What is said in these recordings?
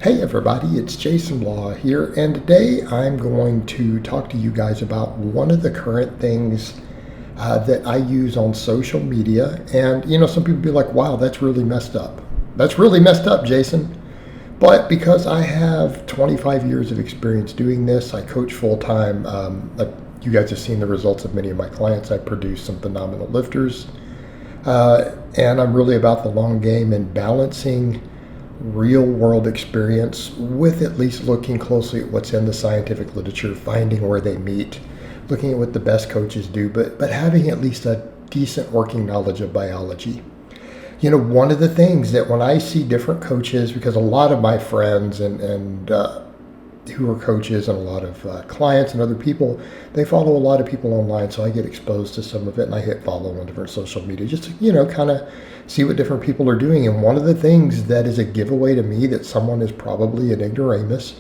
Hey everybody, it's Jason Blaha here, and today I'm going to talk to you guys about one of the current things that I use on social media. And some people be like, wow, that's really messed up. That's really messed up, Jason. But because I have 25 years of experience doing this, I coach full time. You guys have seen the results of many of my clients. I produce some phenomenal lifters. And I'm really about the long game and balancing real world experience with at least looking closely at what's in the scientific literature, finding where they meet, looking at what the best coaches do, but having at least a decent working knowledge of biology. One of the things that when I see different coaches, because a lot of my friends and who are coaches and a lot of clients and other people, they follow a lot of people online, so I get exposed to some of it, and I hit follow on different social media just to kind of see what different people are doing. And one of the things that is a giveaway to me that someone is probably an ignoramus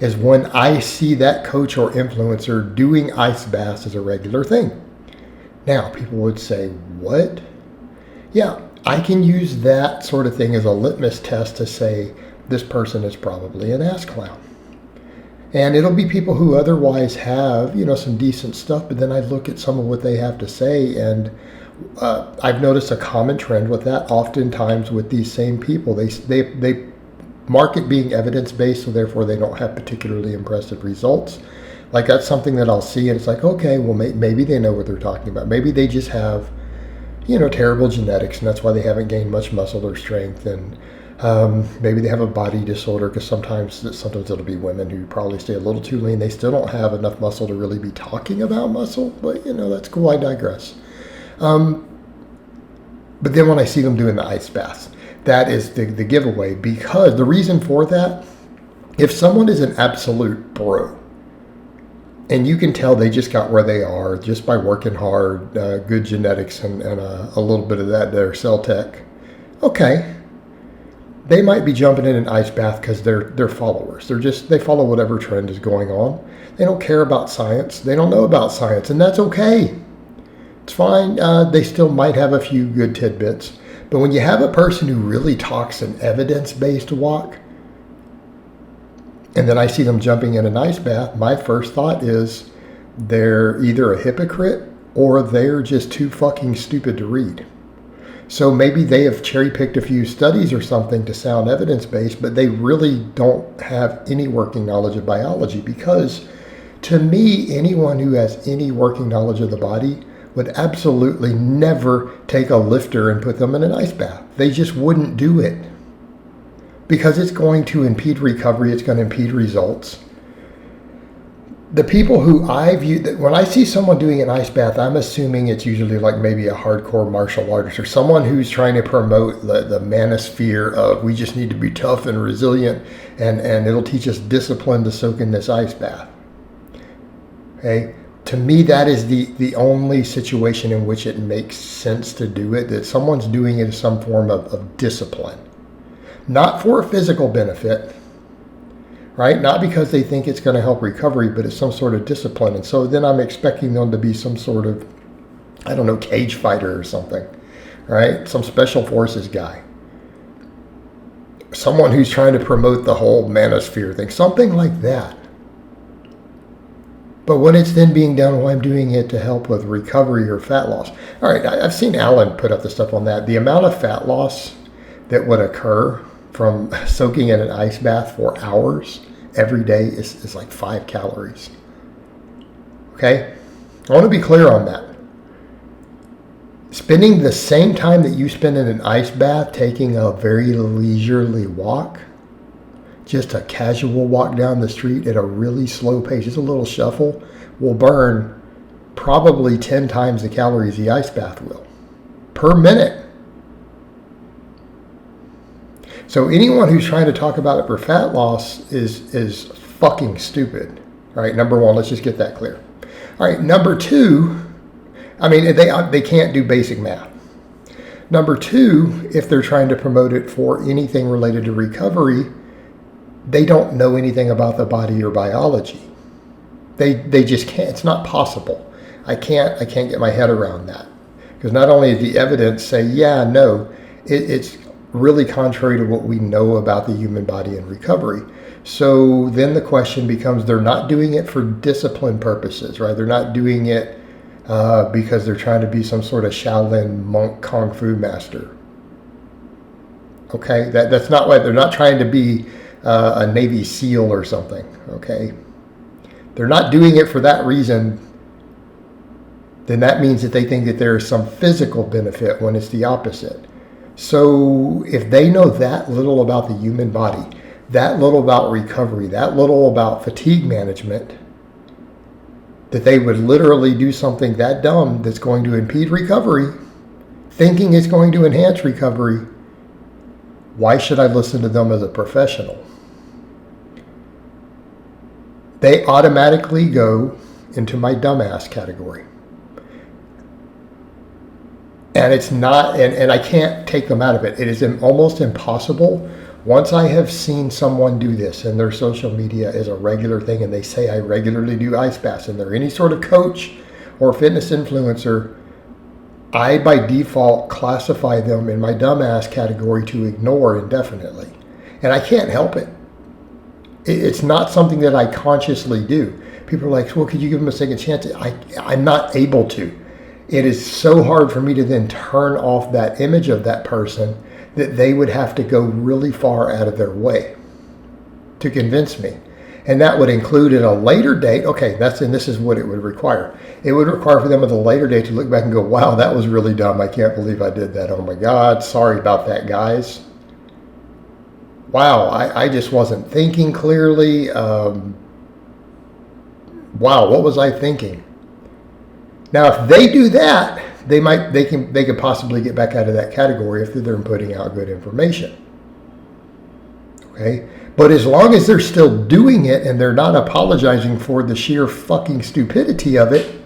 is when I see that coach or influencer doing ice baths as a regular thing. Now, people would say, what? Yeah, I can use that sort of thing as a litmus test to say this person is probably an ass clown. And it'll be people who otherwise have, some decent stuff, but then I look at some of what they have to say, and I've noticed a common trend with that. Oftentimes with these same people, they market being evidence-based, so therefore they don't have particularly impressive results. Like that's something that I'll see, and it's like, okay, well maybe they know what they're talking about. Maybe they just have, terrible genetics, and that's why they haven't gained much muscle or strength, and maybe they have a body disorder, because sometimes it'll be women who probably stay a little too lean. They still don't have enough muscle to really be talking about muscle, but that's cool. I digress. But then when I see them doing the ice baths, that is the giveaway, because the reason for that, if someone is an absolute bro, and you can tell they just got where they are just by working hard, good genetics, and a little bit of that, their cell tech, okay, they might be jumping in an ice bath because they're followers. They follow whatever trend is going on. They don't care about science. They don't know about science, and that's okay. It's fine. They still might have a few good tidbits. But when you have a person who really talks an evidence-based walk, and then I see them jumping in an ice bath, my first thought is they're either a hypocrite or they're just too fucking stupid to read. So maybe they have cherry-picked a few studies or something to sound evidence-based, but they really don't have any working knowledge of biology, because to me, anyone who has any working knowledge of the body would absolutely never take a lifter and put them in an ice bath. They just wouldn't do it, because it's going to impede recovery. It's going to impede results. The people who I view, when I see someone doing an ice bath, I'm assuming it's usually like maybe a hardcore martial artist or someone who's trying to promote the manosphere of we just need to be tough and resilient, and it'll teach us discipline to soak in this ice bath. Okay? To me, that is the only situation in which it makes sense to do it, that someone's doing it as some form of discipline. Not for a physical benefit, right? Not because they think it's going to help recovery, but it's some sort of discipline. And so then I'm expecting them to be some sort of, cage fighter or something, right? Some special forces guy. Someone who's trying to promote the whole manosphere thing, something like that. But when it's then being done, well, I'm doing it to help with recovery or fat loss. All right, I've seen Alan put up the stuff on that. The amount of fat loss that would occur from soaking in an ice bath for hours every day is like 5 calories. Okay? I want to be clear on that. Spending the same time that you spend in an ice bath taking a very leisurely walk, just a casual walk down the street at a really slow pace, just a little shuffle, will burn probably 10 times the calories the ice bath will per minute. So anyone who's trying to talk about it for fat loss is fucking stupid. All right, number one, let's just get that clear. All right, number two, they can't do basic math. Number two, if they're trying to promote it for anything related to recovery, they don't know anything about the body or biology. They just can't. It's not possible. I can't get my head around that, because not only does the evidence say, yeah, no, it's really contrary to what we know about the human body and recovery. So then the question becomes, they're not doing it for discipline purposes, right? They're not doing it because they're trying to be some sort of Shaolin monk kung fu master. Okay, that's not why. They're not trying to be a Navy SEAL or something. Okay, they're not doing it for that reason. Then that means that they think that there is some physical benefit when it's the opposite. So if they know that little about the human body, that little about recovery, that little about fatigue management, that they would literally do something that dumb that's going to impede recovery, thinking it's going to enhance recovery, why should I listen to them as a professional? They automatically go into my dumbass category. And it's not, and I can't take them out of it. It is almost impossible. Once I have seen someone do this and their social media is a regular thing and they say I regularly do ice baths and they're any sort of coach or fitness influencer, I by default classify them in my dumbass category to ignore indefinitely. And I can't help it. It's not something that I consciously do. People are like, well, could you give them a second chance? I'm not able to. It is so hard for me to then turn off that image of that person that they would have to go really far out of their way to convince me. And that would include at a later date, okay, this is what it would require. It would require for them at a later date to look back and go, wow, that was really dumb. I can't believe I did that. Oh my God, sorry about that, guys. Wow, I just wasn't thinking clearly. Wow, what was I thinking? Now, if they do that, they could possibly get back out of that category if they're putting out good information. Okay? But as long as they're still doing it and they're not apologizing for the sheer fucking stupidity of it,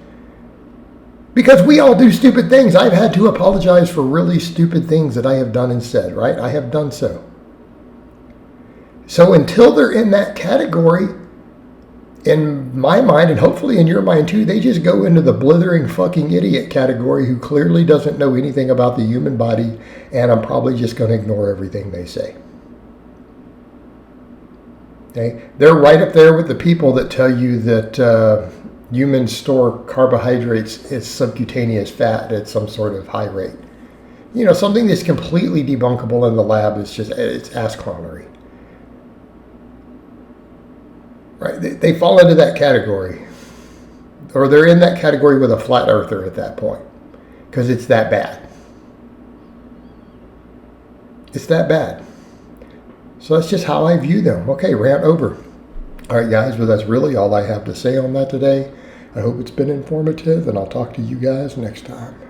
because we all do stupid things. I've had to apologize for really stupid things that I have done and said, right? I have done so. So until they're in that category, in my mind, and hopefully in your mind too, they just go into the blithering fucking idiot category who clearly doesn't know anything about the human body, and I'm probably just going to ignore everything they say. Okay? They're right up there with the people that tell you that humans store carbohydrates as subcutaneous fat at some sort of high rate. You know, something that's completely debunkable in the lab is just, it's ass clownery. Right? They fall into that category. Or they're in that category with a flat earther at that point. Because it's that bad. It's that bad. So that's just how I view them. Okay, rant over. All right, guys, well, that's really all I have to say on that today. I hope it's been informative, and I'll talk to you guys next time.